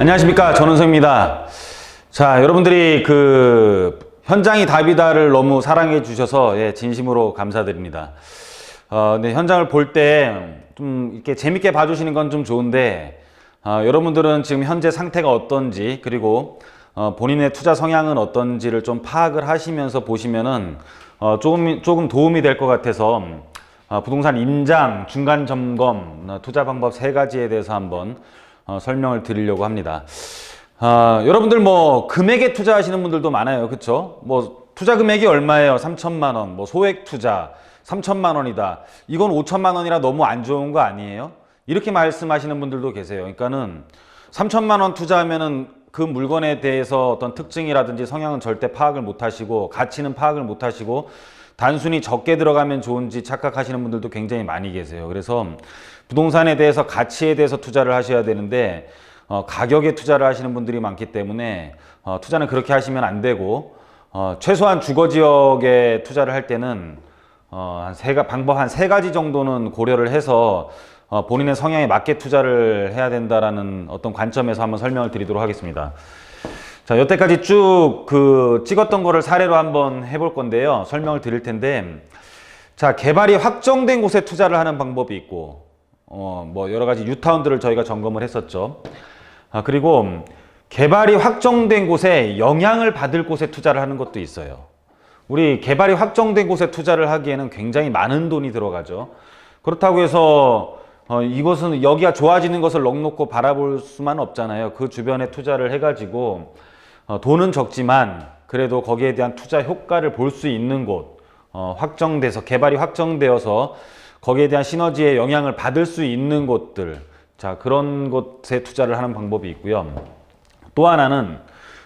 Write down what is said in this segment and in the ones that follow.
안녕하십니까, 전원석입니다. 자, 여러분들이 현장이 답이다를 너무 사랑해 주셔서 진심으로 감사드립니다. 근데 현장을 볼 때 좀 이렇게 재밌게 봐주시는 건 좀 좋은데, 여러분들은 지금 현재 상태가 어떤지, 그리고 본인의 투자 성향은 어떤지를 좀 파악을 하시면서 보시면은 조금 도움이 될 것 같아서 부동산 임장, 중간 점검, 투자 방법 3가지에 대해서 한번 설명을 드리려고 합니다. 여러분들 금액에 투자하시는 분들도 많아요. 그쵸? 투자 금액이 얼마예요? 3천만 원. 소액 투자 3천만 원이다. 이건 5천만 원이라 너무 안 좋은 거 아니에요? 이렇게 말씀하시는 분들도 계세요. 그러니까는 3천만 원 투자하면은 그 물건에 대해서 어떤 특징이라든지 성향은 절대 파악을 못 하시고, 가치는 파악을 못 하시고, 단순히 적게 들어가면 좋은지 착각하시는 분들도 굉장히 많이 계세요. 그래서 부동산에 대해서, 가치에 대해서 투자를 하셔야 되는데 가격에 투자를 하시는 분들이 많기 때문에 투자는 그렇게 하시면 안 되고, 최소한 주거지역에 투자를 할 때는 방법 한 3가지 정도는 고려를 해서 본인의 성향에 맞게 투자를 해야 된다라는 어떤 관점에서 한번 설명을 드리도록 하겠습니다. 자, 여태까지 쭉 찍었던 거를 사례로 한번 해볼 건데요. 설명을 드릴 텐데, 자, 개발이 확정된 곳에 투자를 하는 방법이 있고, 여러 가지 뉴타운들을 저희가 점검을 했었죠. 그리고 개발이 확정된 곳에 영향을 받을 곳에 투자를 하는 것도 있어요. 우리 개발이 확정된 곳에 투자를 하기에는 굉장히 많은 돈이 들어가죠. 그렇다고 해서 이것은 여기가 좋아지는 것을 넋 놓고 바라볼 수만 없잖아요. 그 주변에 투자를 해가지고 돈은 적지만 그래도 거기에 대한 투자 효과를 볼 수 있는 곳, 개발이 확정되어서 거기에 대한 시너지의 영향을 받을 수 있는 곳들, 자, 그런 곳에 투자를 하는 방법이 있고요. 또 하나는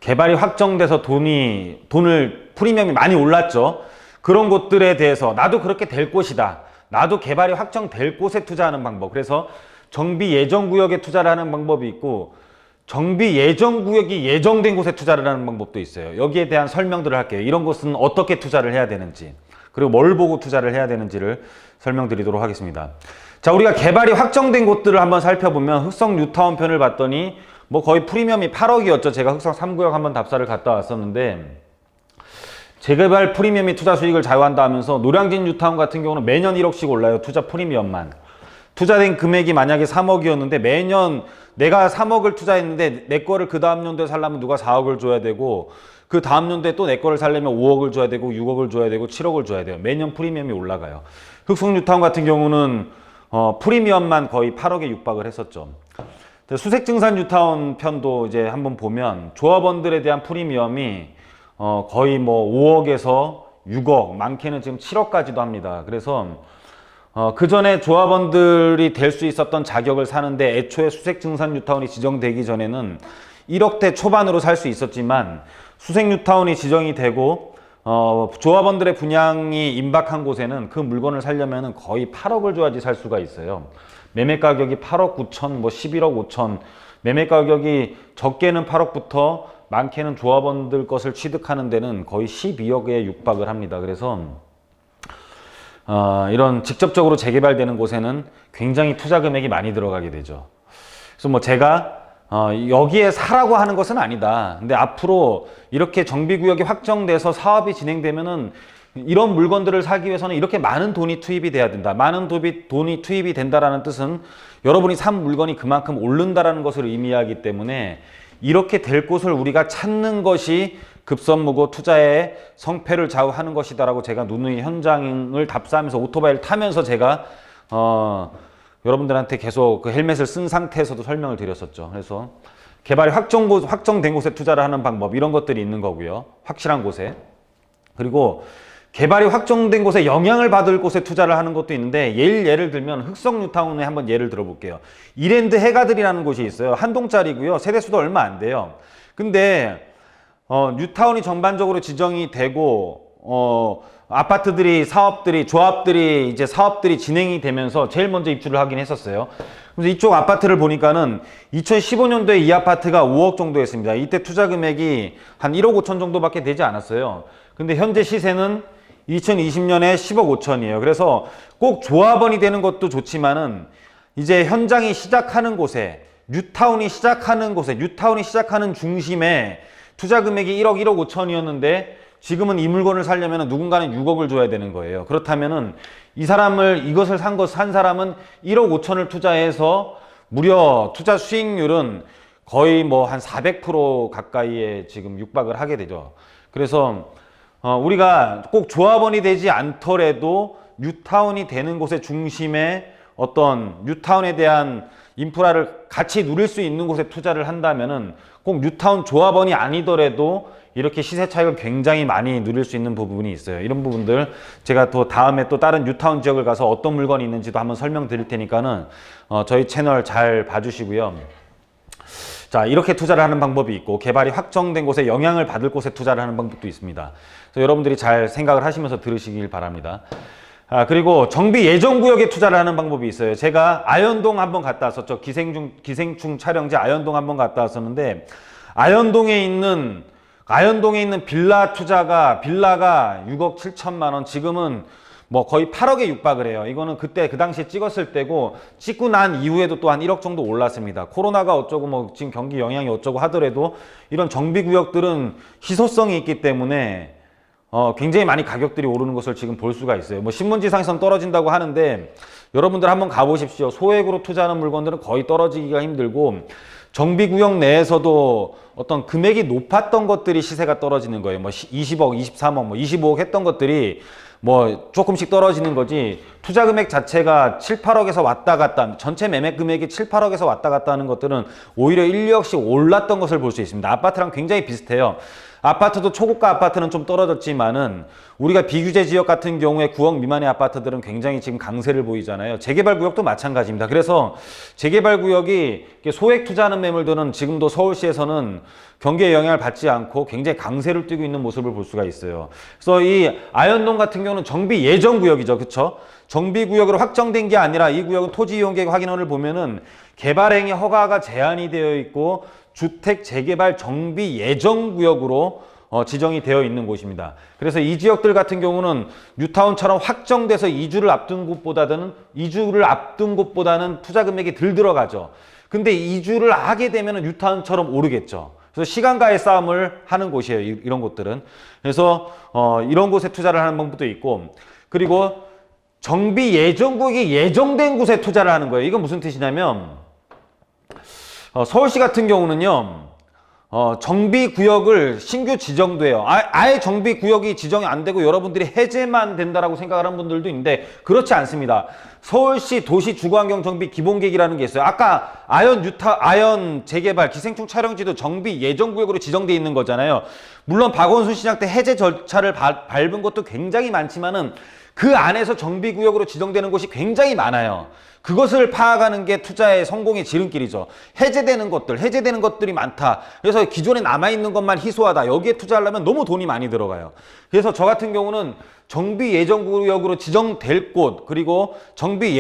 개발이 확정돼서 프리미엄이 많이 올랐죠. 그런 곳들에 대해서 나도 그렇게 될 곳이다, 나도 개발이 확정될 곳에 투자하는 방법. 그래서 정비 예정구역에 투자를 하는 방법이 있고, 정비 예정구역이 예정된 곳에 투자를 하는 방법도 있어요. 여기에 대한 설명들을 할게요. 이런 곳은 어떻게 투자를 해야 되는지, 그리고 뭘 보고 투자를 해야 되는지를 설명드리도록 하겠습니다. 자, 우리가 개발이 확정된 곳들을 한번 살펴보면, 흑성 뉴타운 편을 봤더니 거의 프리미엄이 8억이었죠. 제가 흑성 3구역 한번 답사를 갔다 왔었는데, 재개발 프리미엄이 투자 수익을 좌우한다 하면서 노량진 뉴타운 같은 경우는 매년 1억씩 올라요. 투자 프리미엄만. 투자된 금액이 만약에 3억이었는데 매년 내가 3억을 투자했는데 내 거를 그 다음 연도에 살려면 누가 4억을 줘야 되고, 그 다음 연도에 또 내 거를 살려면 5억을 줘야 되고, 6억을 줘야 되고, 7억을 줘야 돼요. 매년 프리미엄이 올라가요. 흑성 뉴타운 같은 경우는 프리미엄만 거의 8억에 육박을 했었죠. 수색증산 뉴타운 편도 이제 한번 보면 조합원들에 대한 프리미엄이 거의 5억에서 6억, 많게는 지금 7억까지도 합니다. 그래서 그 전에 조합원들이 될 수 있었던 자격을 사는데, 애초에 수색증산 뉴타운이 지정되기 전에는 1억대 초반으로 살 수 있었지만, 수색 뉴타운이 지정이 되고 조합원들의 분양이 임박한 곳에는 그 물건을 살려면 거의 8억을 줘야지 살 수가 있어요. 매매 가격이 8억 9천, 11억 5천, 매매 가격이 적게는 8억부터 많게는 조합원들 것을 취득하는 데는 거의 12억에 육박을 합니다. 그래서 이런 직접적으로 재개발되는 곳에는 굉장히 투자 금액이 많이 들어가게 되죠. 그래서 제가 여기에 사라고 하는 것은 아니다. 근데 앞으로 이렇게 정비구역이 확정돼서 사업이 진행되면은 이런 물건들을 사기 위해서는 이렇게 많은 돈이 투입이 돼야 된다. 많은 돈이 투입이 된다라는 뜻은 여러분이 산 물건이 그만큼 오른다라는 것을 의미하기 때문에, 이렇게 될 곳을 우리가 찾는 것이 급선무고 투자의 성패를 좌우하는 것이다라고 제가 누누이 현장을 답사하면서 오토바이를 타면서 제가 여러분들한테 계속 그 헬멧을 쓴 상태에서도 설명을 드렸었죠. 그래서 개발이 확정된 곳에 투자를 하는 방법, 이런 것들이 있는 거고요. 확실한 곳에. 그리고 개발이 확정된 곳에 영향을 받을 곳에 투자를 하는 것도 있는데, 예를 들면 흑성 뉴타운에 한번 예를 들어볼게요. 이랜드 해가들이라는 곳이 있어요. 한 동짜리고요. 세대수도 얼마 안 돼요. 근데 뉴타운이 전반적으로 지정이 되고 아파트들이, 조합들이 이제 사업들이 진행이 되면서 제일 먼저 입주를 하긴 했었어요. 그래서 이쪽 아파트를 보니까는 2015년도에 이 아파트가 5억 정도였습니다. 이때 투자 금액이 한 1억 5천 정도밖에 되지 않았어요. 근데 현재 시세는 2020년에 10억 5천이에요. 그래서 꼭 조합원이 되는 것도 좋지만은, 이제 현장이 시작하는 곳에 뉴타운이 시작하는 곳에, 뉴타운이 시작하는 중심에 투자 금액이 1억, 1억 5천이었는데 지금은 이 물건을 사려면 누군가는 6억을 줘야 되는 거예요. 그렇다면은 이 사람을, 이것을 산 사람은 1억 5천을 투자해서 무려 투자 수익률은 거의 뭐 한 400% 가까이에 지금 육박을 하게 되죠. 그래서 우리가 꼭 조합원이 되지 않더라도 뉴타운이 되는 곳의 중심에 어떤 뉴타운에 대한 인프라를 같이 누릴 수 있는 곳에 투자를 한다면은 꼭 뉴타운 조합원이 아니더라도 이렇게 시세 차익을 굉장히 많이 누릴 수 있는 부분이 있어요. 이런 부분들 제가 또 다음에 또 다른 뉴타운 지역을 가서 어떤 물건이 있는지도 한번 설명드릴 테니까는 저희 채널 잘 봐주시고요. 자, 이렇게 투자를 하는 방법이 있고, 개발이 확정된 곳에 영향을 받을 곳에 투자를 하는 방법도 있습니다. 그래서 여러분들이 잘 생각을 하시면서 들으시길 바랍니다. 그리고 정비 예정구역에 투자를 하는 방법이 있어요. 제가 아현동 한번 갔다 왔었죠. 기생충 촬영지 아현동 한번 갔다 왔었는데, 아현동에 있는 빌라가 6억 7천만 원, 지금은 뭐 거의 8억에 육박을 해요. 이거는 그때 그 당시에 찍었을 때고, 찍고 난 이후에도 또 한 1억 정도 올랐습니다. 코로나가 어쩌고 뭐 지금 경기 영향이 어쩌고 하더라도 이런 정비구역들은 희소성이 있기 때문에 굉장히 많이 가격들이 오르는 것을 지금 볼 수가 있어요. 뭐 신문지상에선 떨어진다고 하는데 여러분들 한번 가보십시오. 소액으로 투자하는 물건들은 거의 떨어지기가 힘들고, 정비구역 내에서도 어떤 금액이 높았던 것들이 시세가 떨어지는 거예요. 뭐 20억, 23억, 뭐 25억 했던 것들이 뭐 조금씩 떨어지는 거지, 투자 금액 자체가 7, 8억에서 왔다 갔다, 전체 매매 금액이 7, 8억에서 왔다 갔다 하는 것들은 오히려 1, 2억씩 올랐던 것을 볼 수 있습니다. 아파트랑 굉장히 비슷해요. 아파트도 초고가 아파트는 좀 떨어졌지만은 우리가 비규제 지역 같은 경우에 9억 미만의 아파트들은 굉장히 지금 강세를 보이잖아요. 재개발 구역도 마찬가지입니다. 그래서 재개발 구역이 소액 투자하는 매물들은 지금도 서울시에서는 경기에 영향을 받지 않고 굉장히 강세를 띠고 있는 모습을 볼 수가 있어요. 그래서 이 아현동 같은 경우는 정비 예정 구역이죠. 그렇죠? 정비 구역으로 확정된 게 아니라 이 구역은 토지 이용 계획 확인원을 보면은 개발행위 허가가 제한이 되어 있고 주택 재개발 정비 예정 구역으로 지정이 되어 있는 곳입니다. 그래서 이 지역들 같은 경우는 뉴타운처럼 확정돼서 이주를 앞둔 곳보다는 투자 금액이 덜 들어가죠. 근데 이주를 하게 되면 뉴타운처럼 오르겠죠. 그래서 시간과의 싸움을 하는 곳이에요. 이런 곳들은. 그래서 이런 곳에 투자를 하는 방법도 있고, 그리고 정비 예정 구역이 예정된 곳에 투자를 하는 거예요. 이건 무슨 뜻이냐면 서울시 같은 경우는요, 정비구역을 신규 지정도 해요. 아예 정비구역이 지정이 안 되고 여러분들이 해제만 된다라고 생각하는 분들도 있는데 그렇지 않습니다. 서울시 도시주거환경정비 기본계획이라는 게 있어요. 아까 아현 재개발 기생충 촬영지도 정비 예정구역으로 지정돼 있는 거잖아요. 물론 박원순 시장 때 해제 절차를 밟은 것도 굉장히 많지만은 그 안에서 정비구역으로 지정되는 곳이 굉장히 많아요. 그것을 파악하는 게 투자의 성공의 지름길이죠. 해제되는 것들이 많다. 그래서 기존에 남아있는 것만 희소하다. 여기에 투자하려면 너무 돈이 많이 들어가요. 그래서 저 같은 경우는 정비 예정구역으로 지정될 곳, 그리고 정비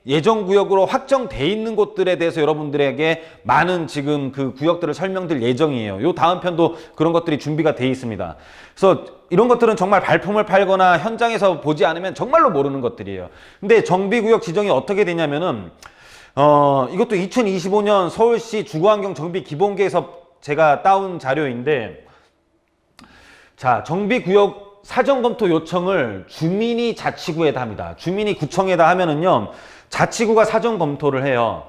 예정구역으로 확정돼 있는 곳들에 대해서 여러분들에게 많은 지금 그 구역들을 설명드릴 예정이에요. 요 다음 편도 그런 것들이 준비가 돼 있습니다. 그래서 이런 것들은 정말 발품을 팔거나 현장에서 보지 않으면 정말로 모르는 것들이에요. 근데 정비구역 지정이 어떻게 되냐면은 이것도 2025년 서울시 주거환경 정비 기본계에서 제가 따온 자료인데, 자, 정비구역 사전검토 요청을 주민이 자치구에다 합니다. 주민이 구청에다 하면은요, 자치구가 사전검토를 해요.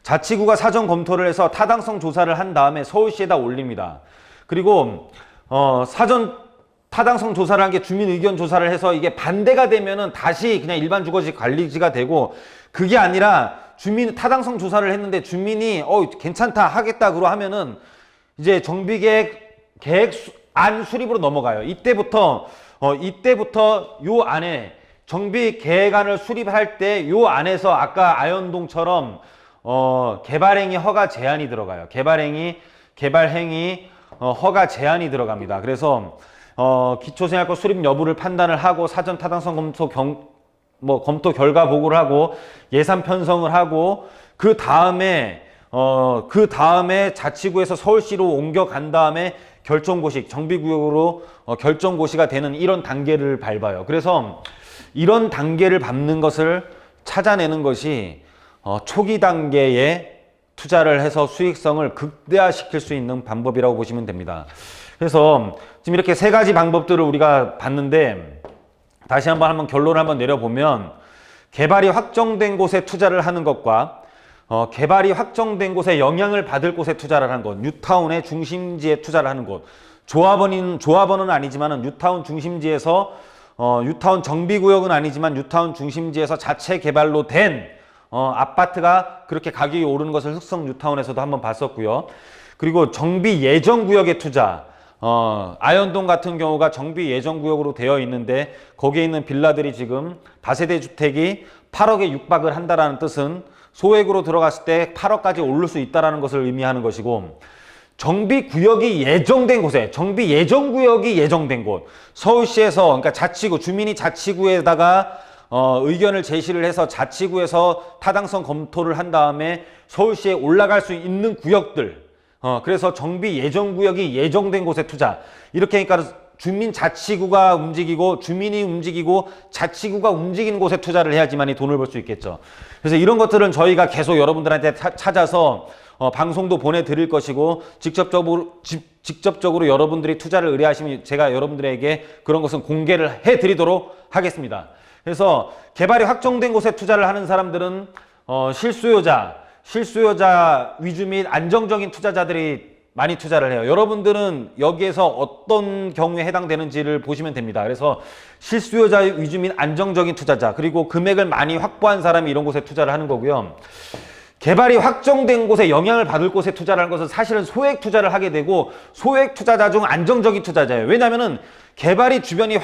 자치구가 사전검토를 해서 타당성 조사를 한 다음에 서울시에다 올립니다. 그리고 타당성 조사를 한 게 주민 의견 조사를 해서 이게 반대가 되면은 다시 그냥 일반 주거지 관리지가 되고, 그게 아니라 주민 타당성 조사를 했는데 주민이 괜찮다 하겠다고 하면은 이제 정비계획안 수립으로 넘어가요. 이때부터 요 안에 정비계획안을 수립할 때 요 안에서 아까 아현동처럼 개발행위 허가 제한이 들어가요. 개발행위 허가 제한이 들어갑니다. 그래서 기초생활권 수립 여부를 판단을 하고 사전 타당성 검토 결과 보고를 하고 예산 편성을 하고 그 다음에 자치구에서 서울시로 옮겨간 다음에 결정고시, 정비구역으로 결정고시가 되는 이런 단계를 밟아요. 그래서 이런 단계를 밟는 것을 찾아내는 것이 초기 단계의 투자를 해서 수익성을 극대화시킬 수 있는 방법이라고 보시면 됩니다. 그래서 지금 이렇게 세 가지 방법들을 우리가 봤는데, 다시 한번 결론을 한번 내려보면, 개발이 확정된 곳에 투자를 하는 것과 개발이 확정된 곳에 영향을 받을 곳에 투자를 하는 것, 뉴타운의 중심지에 투자를 하는 곳, 조합원은 아니지만 뉴타운 중심지에서 뉴타운 정비구역은 아니지만 뉴타운 중심지에서 자체 개발로 된 아파트가 그렇게 가격이 오르는 것을 흑성 뉴타운에서도 한번 봤었고요. 그리고 정비 예정구역의 투자, 아현동 같은 경우가 정비 예정구역으로 되어 있는데 거기에 있는 빌라들이 지금 다세대 주택이 8억에 육박을 한다라는 뜻은 소액으로 들어갔을 때 8억까지 오를 수 있다는 것을 의미하는 것이고, 정비구역이 예정된 곳에, 정비 예정구역이 예정된 곳, 서울시에서, 그러니까 자치구, 주민이 자치구에다가 의견을 제시를 해서 자치구에서 타당성 검토를 한 다음에 서울시에 올라갈 수 있는 구역들, 그래서 정비 예정구역이 예정된 곳에 투자, 이렇게 하니까 주민 자치구가 움직이고 주민이 움직이고 자치구가 움직이는 곳에 투자를 해야지만이 돈을 벌 수 있겠죠. 그래서 이런 것들은 저희가 계속 여러분들한테 찾아서 방송도 보내드릴 것이고, 직접적으로 여러분들이 투자를 의뢰하시면 제가 여러분들에게 그런 것은 공개를 해드리도록 하겠습니다. 그래서 개발이 확정된 곳에 투자를 하는 사람들은 실수요자 위주 및 안정적인 투자자들이 많이 투자를 해요. 여러분들은 여기에서 어떤 경우에 해당되는지를 보시면 됩니다. 그래서 실수요자 위주 및 안정적인 투자자, 그리고 금액을 많이 확보한 사람이 이런 곳에 투자를 하는 거고요. 개발이 확정된 곳에 영향을 받을 곳에 투자를 하는 것은 사실은 소액 투자를 하게 되고, 소액 투자자 중 안정적인 투자자예요. 왜냐하면 개발이 주변이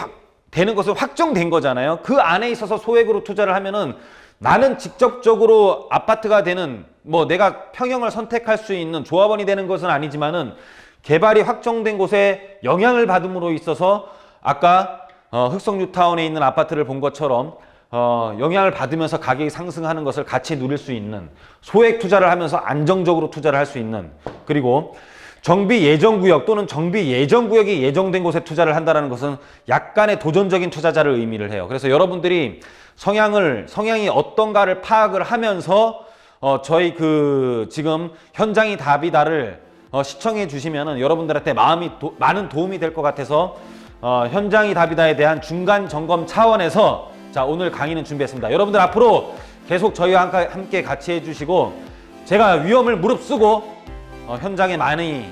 되는 것은 확정된 거잖아요. 그 안에 있어서 소액으로 투자를 하면은 나는 직접적으로 아파트가 되는, 내가 평형을 선택할 수 있는 조합원이 되는 것은 아니지만은 개발이 확정된 곳에 영향을 받음으로 있어서 아까 흑성 뉴타운에 있는 아파트를 본 것처럼 영향을 받으면서 가격이 상승하는 것을 같이 누릴 수 있는, 소액 투자를 하면서 안정적으로 투자를 할 수 있는, 그리고 정비 예정구역 또는 정비 예정구역이 예정된 곳에 투자를 한다는 것은 약간의 도전적인 투자자를 의미를 해요. 그래서 여러분들이 성향이 어떤가를 파악을 하면서 저희 지금 현장이 답이다를 시청해 주시면은 여러분들한테 많은 도움이 될 것 같아서 현장이 답이다에 대한 중간 점검 차원에서 오늘 강의는 준비했습니다. 여러분들 앞으로 계속 저희와 함께 같이 해주시고, 제가 위험을 무릅쓰고 현장에 많이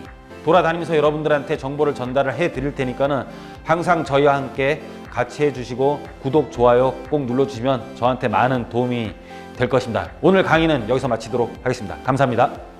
돌아다니면서 여러분들한테 정보를 전달을 해 드릴 테니까는 항상 저희와 함께 같이 해주시고 구독, 좋아요 꼭 눌러주시면 저한테 많은 도움이 될 것입니다. 오늘 강의는 여기서 마치도록 하겠습니다. 감사합니다.